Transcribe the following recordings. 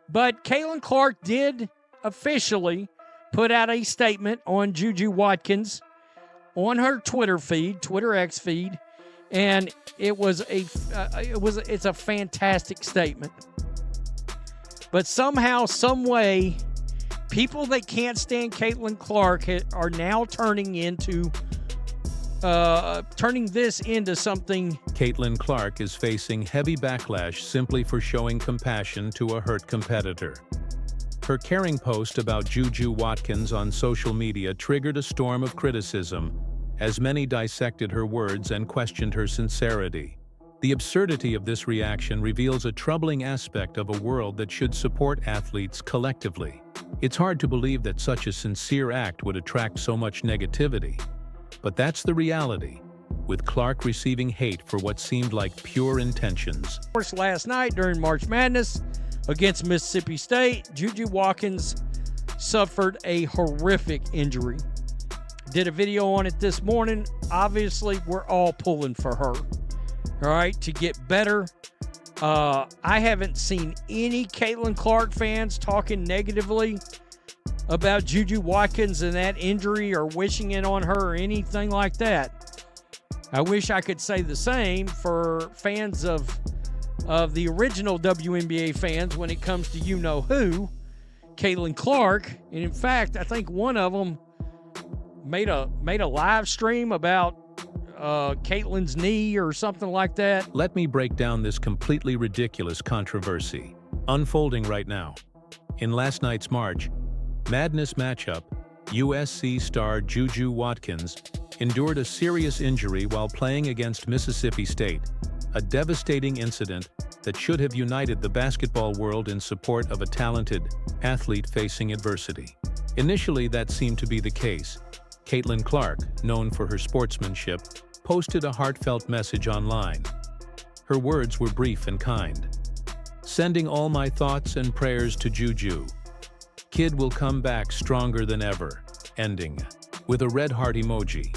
But Caitlin Clark did officially put out a statement on JuJu Watkins on her Twitter X feed, and it's a fantastic statement. But somehow, some way, people that can't stand Caitlin Clark are now turning this into something. Caitlin Clark is facing heavy backlash simply for showing compassion to a hurt competitor. Her caring post about JuJu Watkins on social media triggered a storm of criticism, as many dissected her words and questioned her sincerity. The absurdity of this reaction reveals a troubling aspect of a world that should support athletes collectively. It's hard to believe that such a sincere act would attract so much negativity. But that's the reality, with Clark receiving hate for what seemed like pure intentions. Of course, last night during March Madness against Mississippi State, JuJu Watkins suffered a horrific injury. Did a video on it this morning. Obviously, we're all pulling for her, all right, to get better. I haven't seen any Caitlin Clark fans talking negatively about JuJu Watkins and that injury or wishing it on her or anything like that. I wish I could say the same for fans of the original WNBA fans when it comes to you-know-who, Caitlin Clark. And in fact, I think one of them made a live stream about Caitlin's knee or something like that. Let me break down this completely ridiculous controversy, unfolding right now. In last night's March Madness matchup, USC star JuJu Watkins endured a serious injury while playing against Mississippi State, a devastating incident that should have united the basketball world in support of a talented athlete facing adversity. Initially, that seemed to be the case. Caitlin Clark, known for her sportsmanship, posted a heartfelt message online. Her words were brief and kind. "Sending all my thoughts and prayers to JuJu. Kid will come back stronger than ever," ending with a red heart emoji.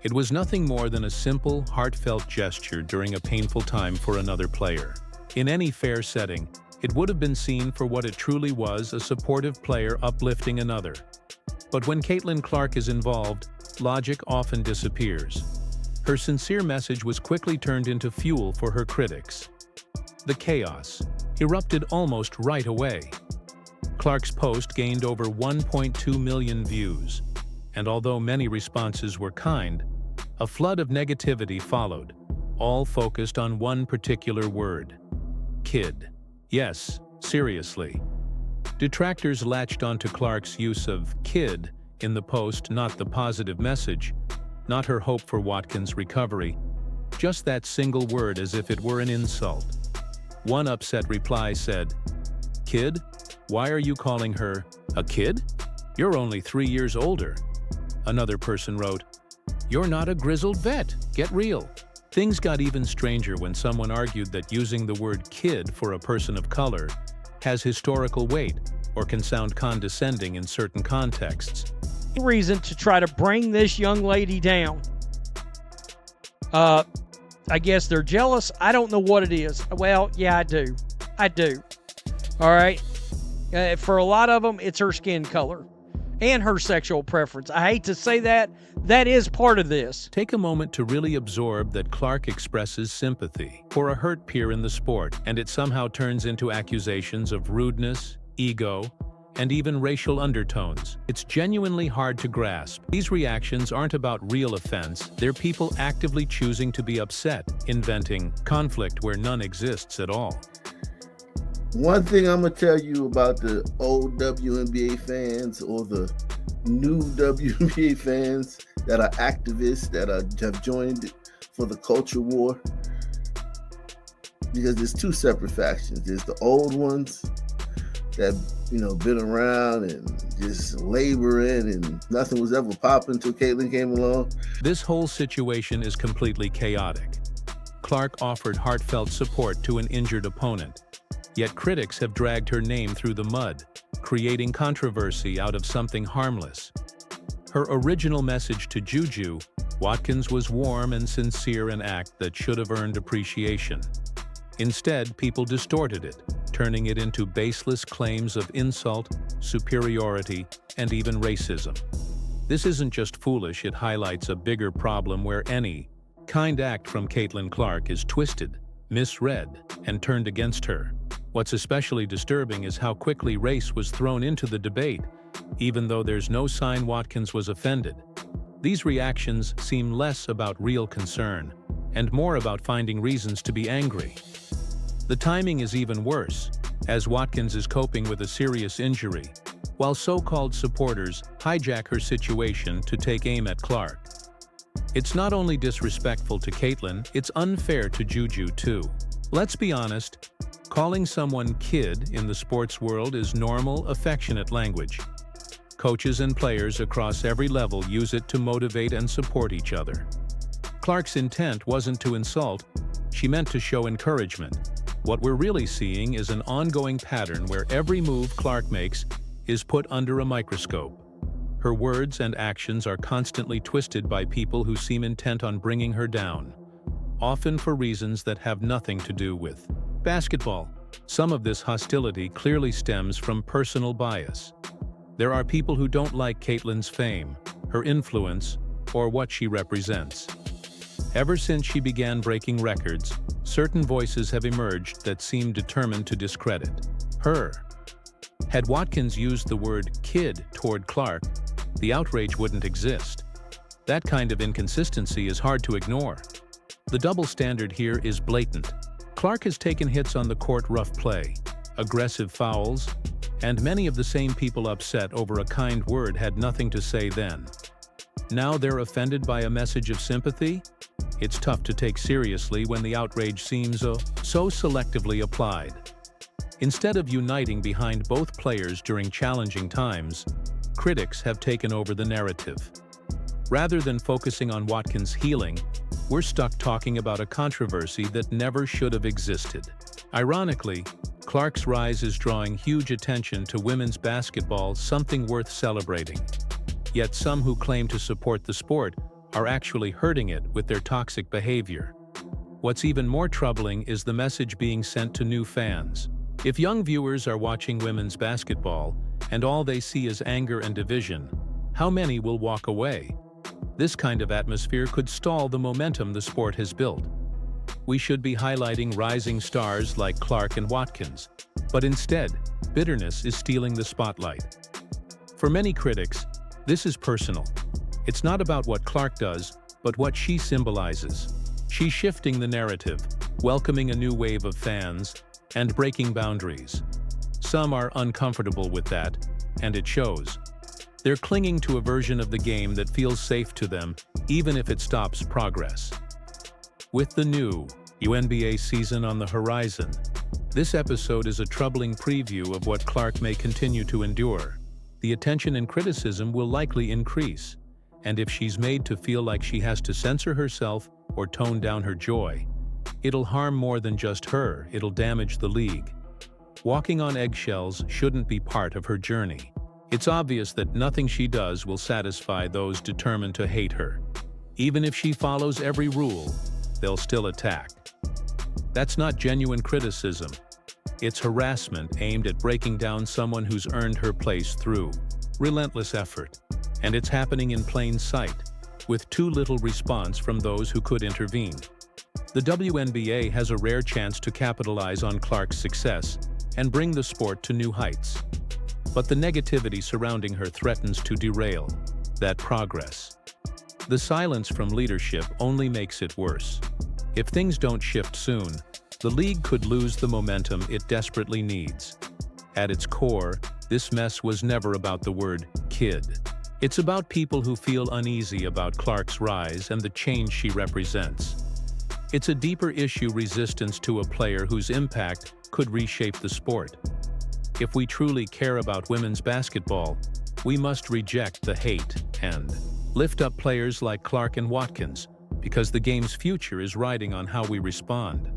It was nothing more than a simple, heartfelt gesture during a painful time for another player. In any fair setting, it would have been seen for what it truly was, a supportive player uplifting another. But when Caitlin Clark is involved, logic often disappears. Her sincere message was quickly turned into fuel for her critics. The chaos erupted almost right away. Clark's post gained over 1.2 million views, and although many responses were kind, a flood of negativity followed, all focused on one particular word: kid. Yes, seriously. Detractors latched onto Clark's use of kid in the post, not the positive message, not her hope for Watkins' recovery, just that single word as if it were an insult. One upset reply said, "Kid? Why are you calling her a kid? You're only 3 years older." Another person wrote, "You're not a grizzled vet. Get real." Things got even stranger when someone argued that using the word kid for a person of color has historical weight or can sound condescending in certain contexts. Reason to try to bring this young lady down. I guess they're jealous. I don't know what it is. Well, yeah, I do. All right. For a lot of them, it's her skin color and her sexual preference. I hate to say that. That is part of this. Take a moment to really absorb that Clark expresses sympathy for a hurt peer in the sport, and it somehow turns into accusations of rudeness, ego, and even racial undertones. It's genuinely hard to grasp. These reactions aren't about real offense. They're people actively choosing to be upset, inventing conflict where none exists at all. One thing I'm going to tell you about the old WNBA fans or the new WNBA fans that are activists, that have joined for the culture war, because there's two separate factions. There's the old ones that, been around and just laboring and nothing was ever popping until Caitlin came along. This whole situation is completely chaotic. Clark offered heartfelt support to an injured opponent, yet critics have dragged her name through the mud, creating controversy out of something harmless. Her original message to JuJu Watkins was warm and sincere, an act that should have earned appreciation. Instead, people distorted it, turning it into baseless claims of insult, superiority, and even racism. This isn't just foolish, it highlights a bigger problem where any kind act from Caitlin Clark is twisted, misread, and turned against her. What's especially disturbing is how quickly race was thrown into the debate, even though there's no sign Watkins was offended. These reactions seem less about real concern and more about finding reasons to be angry. The timing is even worse, as Watkins is coping with a serious injury, while so-called supporters hijack her situation to take aim at Clark. It's not only disrespectful to Caitlin, it's unfair to JuJu too. Let's be honest, calling someone kid in the sports world is normal, affectionate language. Coaches and players across every level use it to motivate and support each other. Clark's intent wasn't to insult, she meant to show encouragement. What we're really seeing is an ongoing pattern where every move Clark makes is put under a microscope. Her words and actions are constantly twisted by people who seem intent on bringing her down, often for reasons that have nothing to do with basketball. Some of this hostility clearly stems from personal bias. There are people who don't like Caitlin's fame, her influence, or what she represents. Ever since she began breaking records, certain voices have emerged that seem determined to discredit her. Had Watkins used the word kid toward Clark, the outrage wouldn't exist. That kind of inconsistency is hard to ignore. The double standard here is blatant. Clark has taken hits on the court, rough play, aggressive fouls, and many of the same people upset over a kind word had nothing to say then. Now they're offended by a message of sympathy? It's tough to take seriously when the outrage seems so selectively applied. Instead of uniting behind both players during challenging times, critics have taken over the narrative. Rather than focusing on Watkins' healing, we're stuck talking about a controversy that never should have existed. Ironically, Clark's rise is drawing huge attention to women's basketball, something worth celebrating. Yet some who claim to support the sport are actually hurting it with their toxic behavior. What's even more troubling is the message being sent to new fans. If young viewers are watching women's basketball and all they see is anger and division, how many will walk away? This kind of atmosphere could stall the momentum the sport has built. We should be highlighting rising stars like Clark and Watkins, but instead, bitterness is stealing the spotlight. For many critics, this is personal. It's not about what Clark does, but what she symbolizes. She's shifting the narrative, welcoming a new wave of fans, and breaking boundaries. Some are uncomfortable with that, and it shows. They're clinging to a version of the game that feels safe to them, even if it stops progress. With the new WNBA season on the horizon, this episode is a troubling preview of what Clark may continue to endure. The attention and criticism will likely increase, and if she's made to feel like she has to censor herself or tone down her joy, it'll harm more than just her, it'll damage the league. Walking on eggshells shouldn't be part of her journey. It's obvious that nothing she does will satisfy those determined to hate her. Even if she follows every rule, they'll still attack. That's not genuine criticism. It's harassment aimed at breaking down someone who's earned her place through relentless effort. And it's happening in plain sight, with too little response from those who could intervene. The WNBA has a rare chance to capitalize on Clark's success and bring the sport to new heights. But the negativity surrounding her threatens to derail that progress. The silence from leadership only makes it worse. If things don't shift soon, the league could lose the momentum it desperately needs. At its core, this mess was never about the word kid. It's about people who feel uneasy about Clark's rise and the change she represents. It's a deeper issue, resistance to a player whose impact could reshape the sport. If we truly care about women's basketball, we must reject the hate and lift up players like Clark and Watkins, because the game's future is riding on how we respond.